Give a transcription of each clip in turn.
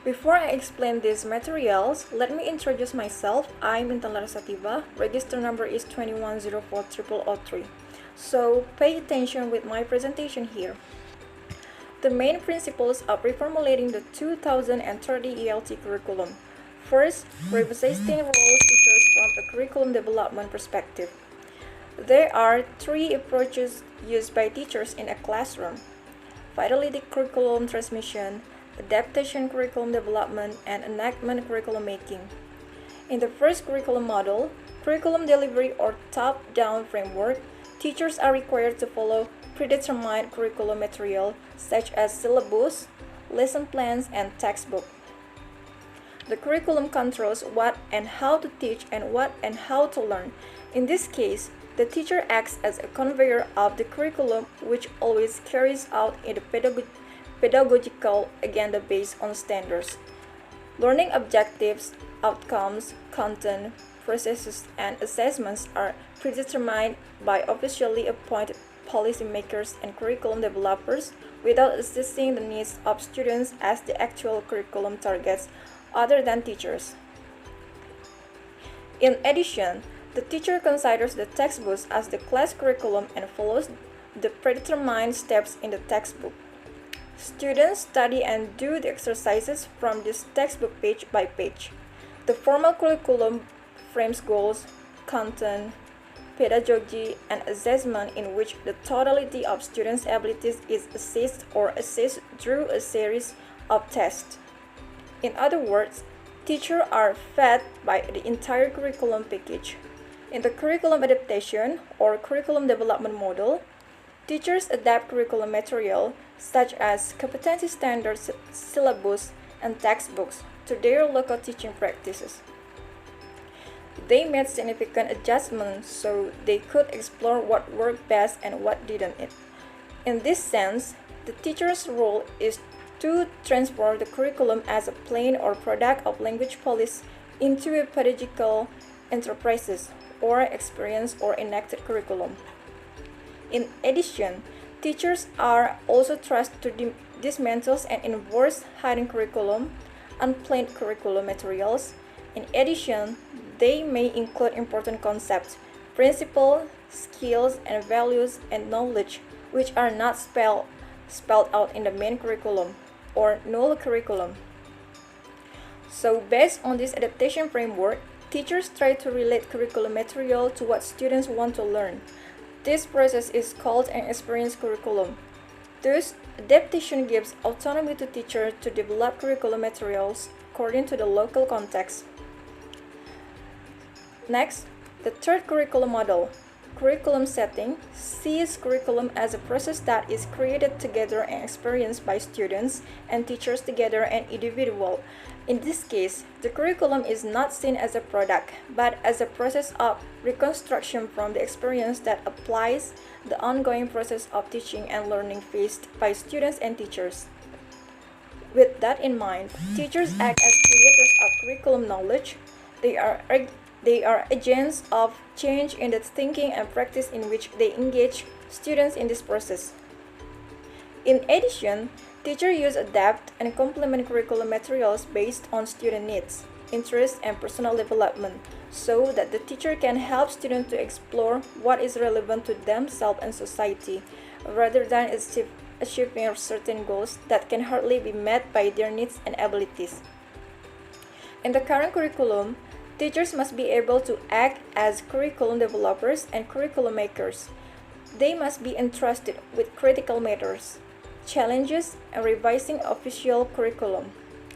Before I explain these materials, let me introduce myself. I'm Intan Larasatiba. Register number is 21040003. So pay attention with my presentation here. The main principles of reformulating the 2030 ELT curriculum. First, revisiting roles teachers from a curriculum development perspective. There are three approaches used by teachers in a classroom: vitality curriculum transmission, adaptation curriculum development, and enactment curriculum making. In the first curriculum model, curriculum delivery or top-down framework, teachers are required to follow predetermined curriculum material such as syllabus, lesson plans, and textbook. The curriculum controls what and how to teach and what and how to learn. In this case, the teacher acts as a conveyor of the curriculum, which always carries out in the pedagogical agenda based on standards. Learning objectives, outcomes, content, processes, and assessments are predetermined by officially appointed policymakers and curriculum developers without assessing the needs of students as the actual curriculum targets other than teachers. In addition, the teacher considers the textbook as the class curriculum and follows the predetermined steps in the textbook. Students study and do the exercises from this textbook page by page. The formal curriculum frames goals, content, pedagogy, and assessment in which the totality of students' abilities is assessed through a series of tests. In other words, teachers are fed by the entire curriculum package. In the curriculum adaptation or curriculum development model, teachers adapt curriculum material such as competency standards, syllabus, and textbooks to their local teaching practices. They made significant adjustments so they could explore what worked best and what didn't. In this sense, the teacher's role is to transform the curriculum as a plain or product of language policy into a pedagogical enterprises or experience or enacted curriculum. In addition, teachers are also trusted to dismantle and enforce hidden curriculum, unplanned curriculum materials. In addition, they may include important concepts, principles, skills, and values and knowledge which are not spelled out in the main curriculum or null curriculum. So based on this adaptation framework, teachers try to relate curriculum material to what students want to learn. This process is called an experience curriculum. Thus, adaptation gives autonomy to teachers to develop curriculum materials according to the local context. Next, the third curriculum model, curriculum setting, sees curriculum as a process that is created together and experienced by students and teachers together and individual. In this case, the curriculum is not seen as a product, but as a process of reconstruction from the experience that applies the ongoing process of teaching and learning faced by students and teachers. With that in mind, teachers act as creators of curriculum knowledge. They are agents of change in the thinking and practice in which they engage students in this process. In addition, teachers use adapt and complement curriculum materials based on student needs, interests, and personal development so that the teacher can help students to explore what is relevant to themselves and society rather than achieving certain goals that can hardly be met by their needs and abilities. In the current curriculum, teachers must be able to act as curriculum developers and curriculum makers. They must be entrusted with critical matters, challenges, and revising official curriculum,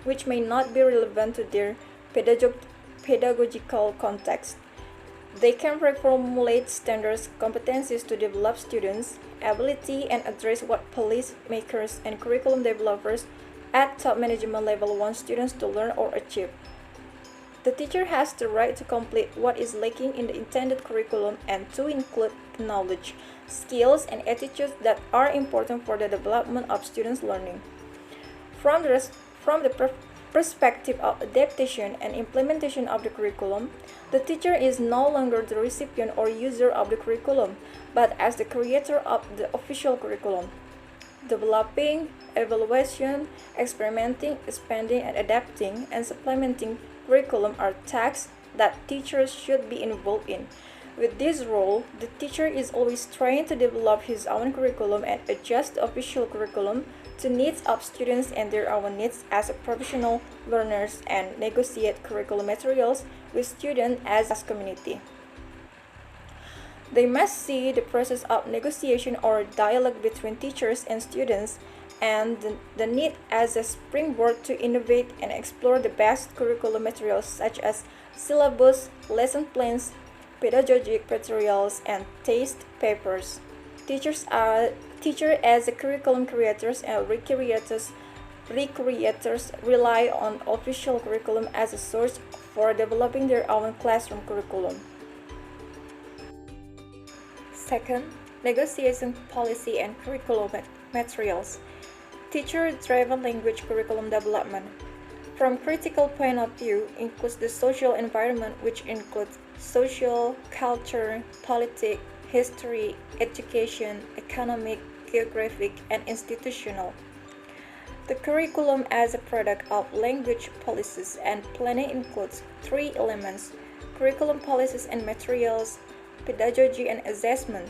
which may not be relevant to their pedagogical context. They can reformulate standards competencies to develop students' ability and address what policy makers and curriculum developers at top management level want students to learn or achieve. The teacher has the right to complete what is lacking in the intended curriculum and to include knowledge, skills, and attitudes that are important for the development of students' learning. From the perspective of adaptation and implementation of the curriculum, the teacher is no longer the recipient or user of the curriculum, but as the creator of the official curriculum. Developing, evaluation, experimenting, expanding, and adapting, and supplementing curriculum are tasks that teachers should be involved in. With this role, the teacher is always trying to develop his own curriculum and adjust the official curriculum to needs of students and their own needs as professional learners and negotiate curriculum materials with students as a community. They must see the process of negotiation or dialogue between teachers and students and the need as a springboard to innovate and explore the best curriculum materials such as syllabus, lesson plans, pedagogic materials, and test papers. Teachers as curriculum creators and recreators rely on official curriculum as a source for developing their own classroom curriculum. Second, negotiation policy and curriculum materials. Teacher-driven language curriculum development. From critical point of view, includes the social environment, which includes social, culture, politics, history, education, economic, geographic, and institutional. The curriculum as a product of language policies and planning includes three elements: curriculum policies and materials, pedagogy, and assessment.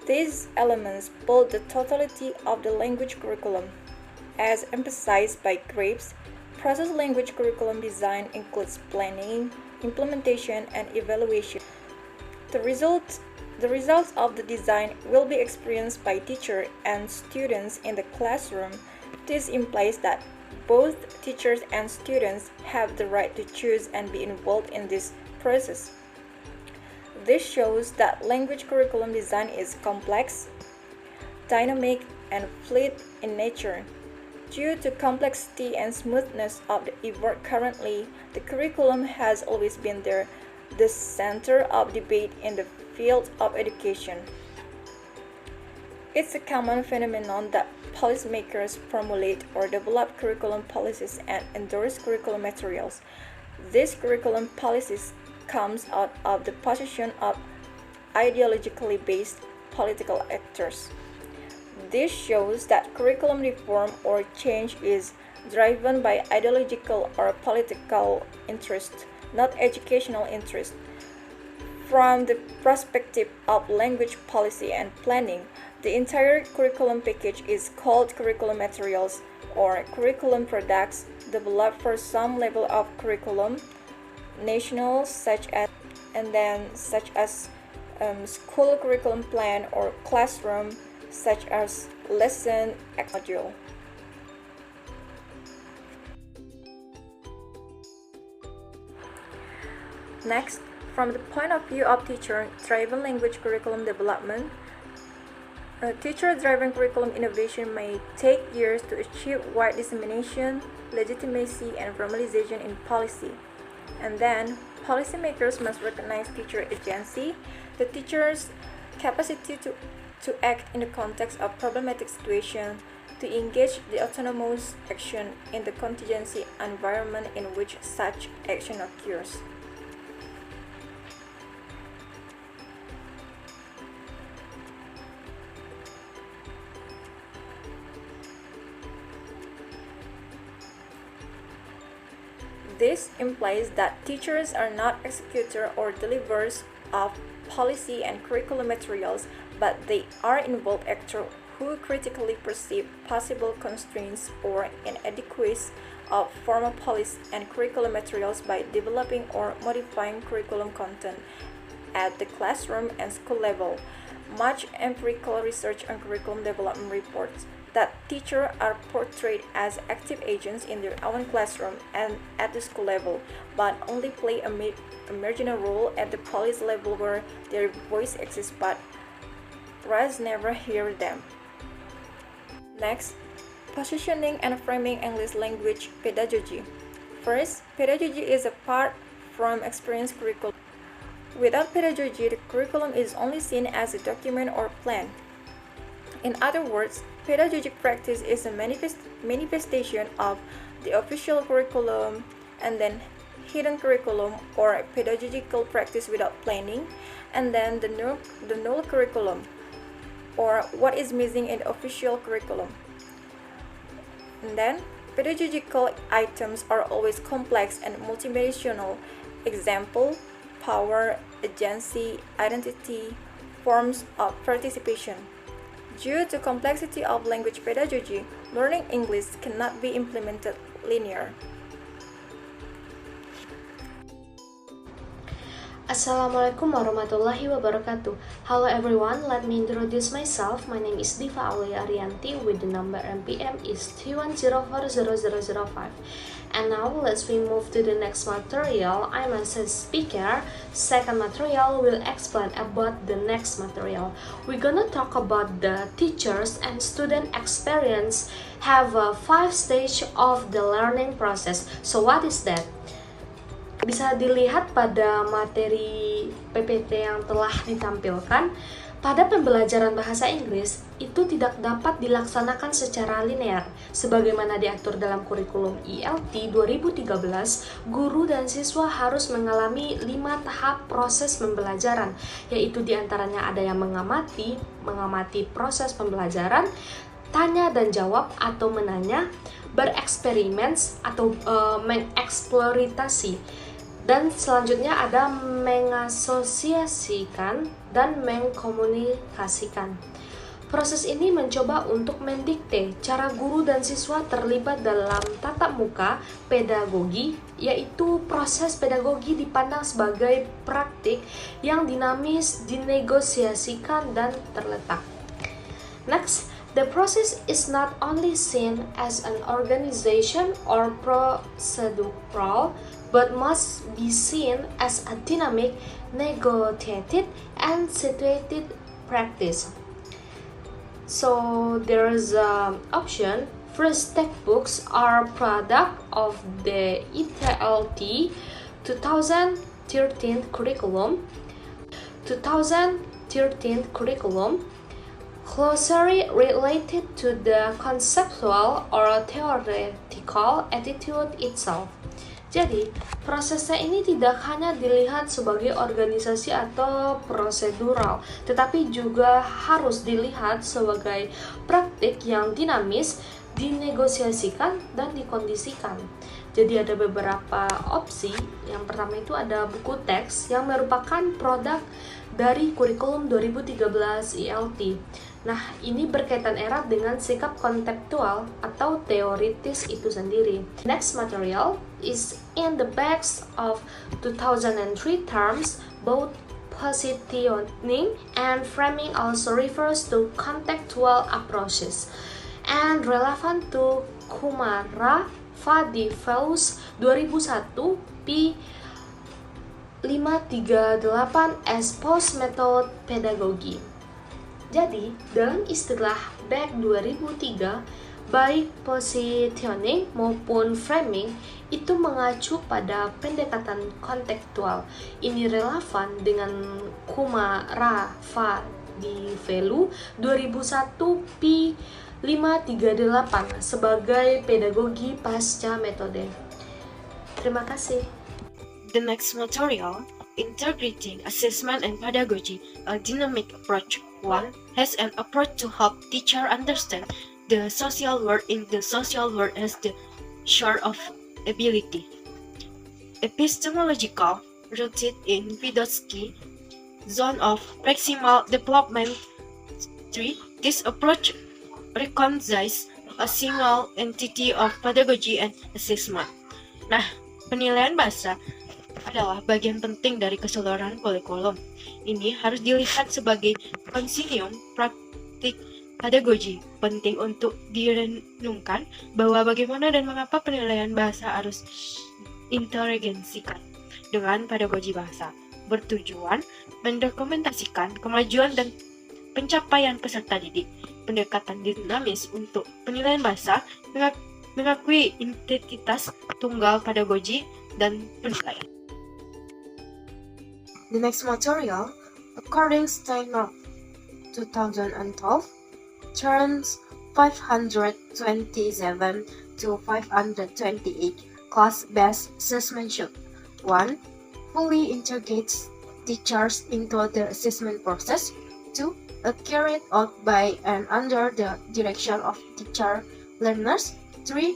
These elements build the totality of the language curriculum. As emphasized by Graves, process language curriculum design includes planning, implementation, and evaluation. The results of the design will be experienced by teachers and students in the classroom. This implies that both teachers and students have the right to choose and be involved in this process. This shows that language curriculum design is complex, dynamic, and fluid in nature. Due to complexity and smoothness of the effort currently, the curriculum has always been the center of debate in the field of education. It's a common phenomenon that policymakers formulate or develop curriculum policies and endorse curriculum materials. These curriculum policies comes out of the position of ideologically based political actors. This shows that curriculum reform or change is driven by ideological or political interest, not educational interest. From the perspective of language policy and planning, the entire curriculum package is called curriculum materials or curriculum products developed for some level of curriculum, national such as school curriculum plan or classroom such as lesson module. Next, from the point of view of teacher-driven language curriculum development, teacher-driven curriculum innovation may take years to achieve wide dissemination, legitimacy, and formalization in policy. And then, policymakers must recognize teacher agency, the teacher's capacity to act in the context of problematic situation, to engage the autonomous action in the contingency environment in which such action occurs. This implies that teachers are not executors or deliverers of policy and curriculum materials, but they are involved actors who critically perceive possible constraints or inadequacies of formal policy and curriculum materials by developing or modifying curriculum content at the classroom and school level. Much empirical research on curriculum development reports that teachers are portrayed as active agents in their own classroom and at the school level, but only play a marginal role at the policy level where their voice exists but Raz never hear them. Next, positioning and framing English language pedagogy. First, pedagogy is apart from experienced curriculum. Without pedagogy, the curriculum is only seen as a document or plan. In other words, pedagogic practice is a manifestation of the official curriculum and then hidden curriculum or pedagogical practice without planning, and then the null curriculum or what is missing in the official curriculum. And then, pedagogical items are always complex and multidimensional. Example, power, agency, identity, forms of participation. Due to complexity of language pedagogy, learning English cannot be implemented linear. Assalamualaikum warahmatullahi wabarakatuh. Hello everyone, let me introduce myself. My name is Diva Aulia Arianti with the number MPM is 31040005. And now let's move to the next material. I'm a speaker. Second material will explain about the next material. We're gonna talk about the teachers and student experience have a 5 stage of the learning process. So what is that? Bisa dilihat pada materi PPT yang telah ditampilkan, pada pembelajaran bahasa Inggris itu tidak dapat dilaksanakan secara linear. Sebagaimana diatur dalam kurikulum ILT 2013, guru dan siswa harus mengalami 5 tahap proses pembelajaran, yaitu diantaranya ada yang mengamati proses pembelajaran, tanya dan jawab atau menanya, bereksperimen atau mengeksplorasi, dan selanjutnya ada mengasosiasikan dan mengkomunikasikan. Proses ini mencoba untuk mendikte cara guru dan siswa terlibat dalam tatap muka pedagogi, yaitu proses pedagogi dipandang sebagai praktik yang dinamis, dinegosiasikan, dan terletak. Next, the process is not only seen as an organization or procedural, but must be seen as a dynamic, negotiated, and situated practice. So there is an option. First, textbooks are product of the ITLT 2013 curriculum. Closely related to the conceptual or theoretical attitude itself. Jadi, prosesnya ini tidak hanya dilihat sebagai organisasi atau prosedural, tetapi juga harus dilihat sebagai praktik yang dinamis, dinegosiasikan, dan dikondisikan. Jadi ada beberapa opsi. Yang pertama itu ada buku teks yang merupakan produk dari kurikulum 2013 ILT. Nah, ini berkaitan erat dengan sikap konseptual atau teoritis itu sendiri. Next material is in the backs of 2003 terms. Both positioning and framing also refers to contextual approaches and relevant to Kumara Fadiveus 2001 P 538 as post method pedagogy. Jadi, dalam istilah back 2003, baik positioning maupun framing itu mengacu pada pendekatan kontekstual. Ini relevan dengan Kumara Fadiveus 2001 P 538 sebagai pedagogi pasca metode. Terima kasih. The next material, Integrating Assessment and Pedagogy, a Dynamic Approach 1, has an approach to help teacher understand the social world in the social world as the shore of ability. Epistemological, rooted in Vygotsky, zone of maximal development 3, this approach reconciles a single entity of pedagogy and assessment. Nah, penilaian bahasa adalah bagian penting dari keseluruhan kurikulum. Ini harus dilihat sebagai konsinuum praktik pedagogi. Penting untuk direnungkan bahwa bagaimana dan mengapa penilaian bahasa harus interagensikan dengan pedagogi bahasa, bertujuan mendokumentasikan kemajuan dan pencapaian peserta didik. Pendekatan dinamis untuk penilaian bahasa mengakui identitas tunggal pedagogi dan penilaian. The next material, according Steiner 2012, turns 527 to 528 class-based assessment should 1. Fully integrates teachers into the assessment process. 2. Carried out by and under the direction of teacher learners. 3.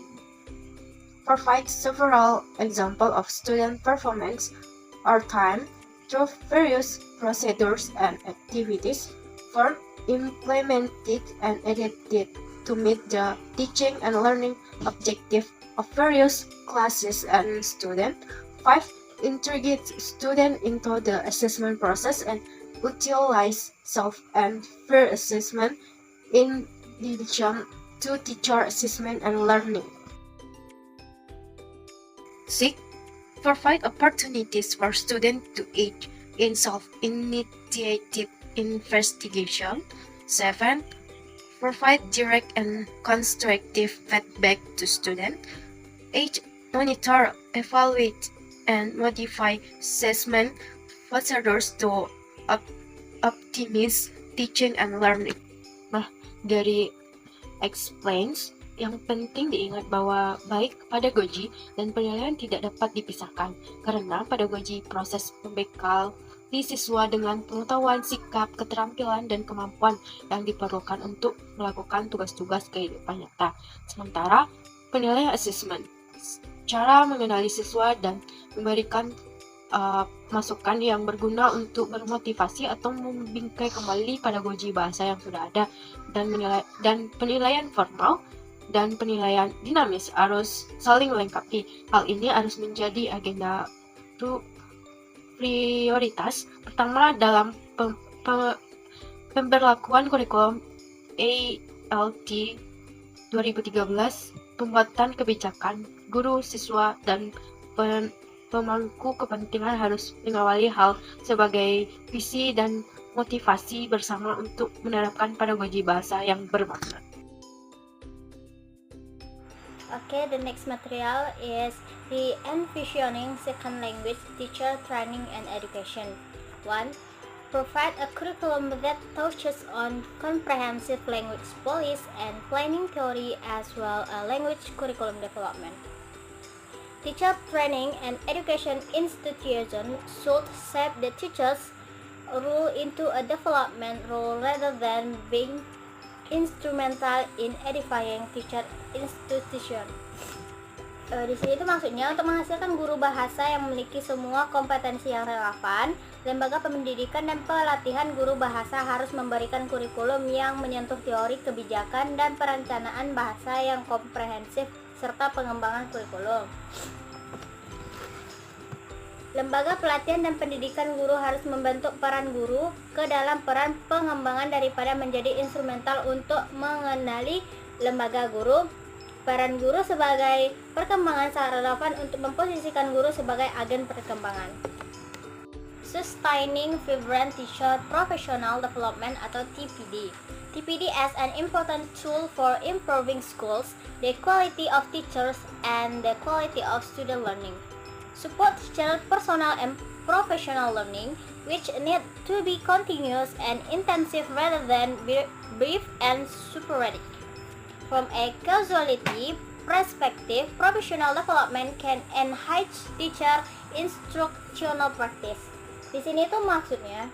Provide several examples of student performance or time through various procedures and activities. 4. Implemented and edited to meet the teaching and learning objective of various classes and students. 5. Integrate students into the assessment process and utilize self and peer assessment in addition to teacher assessment and learning. 6. Provide opportunities for students to aid in self-initiated investigation. 7. Provide direct and constructive feedback to students. 8. Monitor, evaluate, and modify assessment procedures to optimize teaching and learning. Nah, dari explains, yang penting diingat bahwa baik pedagogi dan penilaian tidak dapat dipisahkan, karena pedagogi proses membekal siswa dengan pengetahuan, sikap, keterampilan, dan kemampuan yang diperlukan untuk melakukan tugas-tugas kehidupan nyata. Sementara penilaian assessment, cara mengenali siswa dan memberikan masukan yang berguna untuk bermotivasi atau membingkai kembali pedagogi bahasa yang sudah ada, dan penilaian formal dan penilaian dinamis harus saling melengkapi. Hal ini harus menjadi agenda prioritas pertama dalam pemberlakuan kurikulum ALT 2013, pembuatan kebijakan. Guru, siswa, dan pemangku kepentingan harus mengawali hal sebagai visi dan motivasi bersama untuk menerapkan pedagogi bahasa yang bermakna. Okay, the next material is the envisioning second language teacher training and education. 1. Provide a curriculum that touches on comprehensive language policy and planning theory as well as language curriculum development. Teacher training and education institution should shape the teacher's role into a development role rather than being instrumental in edifying teacher institution. Di sini itu maksudnya untuk menghasilkan guru bahasa yang memiliki semua kompetensi yang relevan. Lembaga pendidikan dan pelatihan guru bahasa harus memberikan kurikulum yang menyentuh teori, kebijakan, dan perencanaan bahasa yang komprehensif serta pengembangan kurikulum. Lembaga pelatihan dan pendidikan guru harus membentuk peran guru ke dalam peran pengembangan daripada menjadi instrumental untuk mengenali lembaga guru. Peran guru sebagai perkembangan sangat relevan untuk memposisikan guru sebagai agen perkembangan. Sustaining Vibrant Teacher Professional Development atau TPD. TPD as an important tool for improving schools, the quality of teachers, and the quality of student learning. Support teacher personal and professional learning, which need to be continuous and intensive rather than brief and sporadic. From a causality perspective, professional development can enhance teacher instructional practice. Di sini tuh maksudnya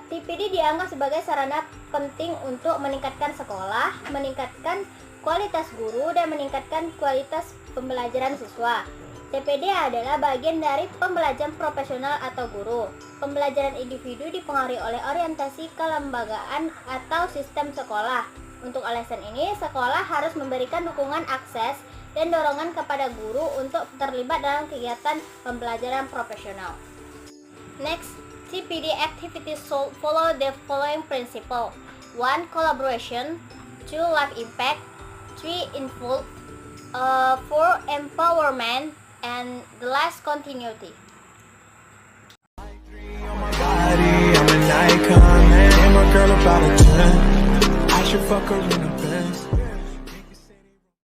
TPD dianggap sebagai sarana penting untuk meningkatkan sekolah, meningkatkan kualitas guru, dan meningkatkan kualitas pembelajaran siswa. TPD adalah bagian dari pembelajaran profesional atau guru. Pembelajaran individu dipengaruhi oleh orientasi kelembagaan atau sistem sekolah. Untuk alasan ini, sekolah harus memberikan dukungan akses dan dorongan kepada guru untuk terlibat dalam kegiatan pembelajaran profesional. Next, TPD activities should follow the following principle. 1. Collaboration. 2. Life impact. 3. Involve. 4. Empowerment. And the last, continuity. I'm an icon, man. And my girl about a 10. I should fuck her in the Benz.